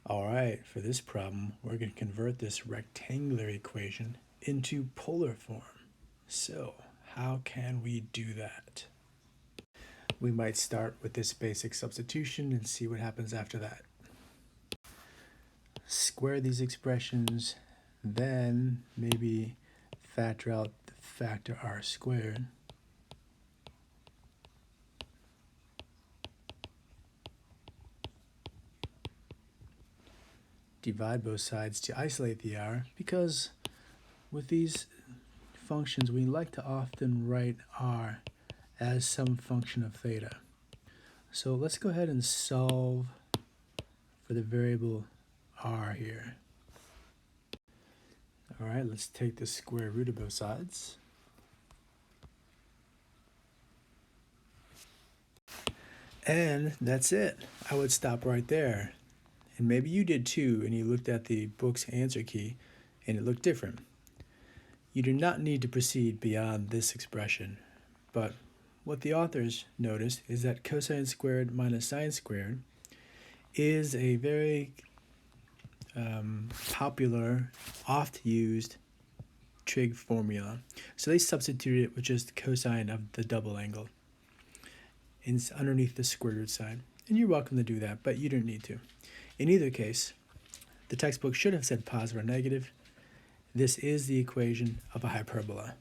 All right, for this problem, we're going to convert this rectangular equation into polar form. So, how can we do that? We might start with this basic substitution and see what happens after that. Square these expressions, then maybe factor out the factor r squared. Divide both sides to isolate the r, because with these functions we like to often write r as some function of theta. So let's go ahead and solve for the variable r here. All right, let's take the square root of both sides. And that's it. I would stop right there. And maybe you did too, and you looked at the book's answer key and it looked different. You do not need to proceed beyond this expression, but what the authors noticed is that cosine squared minus sine squared is a very popular, oft-used trig formula. So they substituted it with just cosine of the double angle underneath the square root sign. And you're welcome to do that, but you don't need to. In either case, the textbook should have said positive or negative. This is the equation of a hyperbola.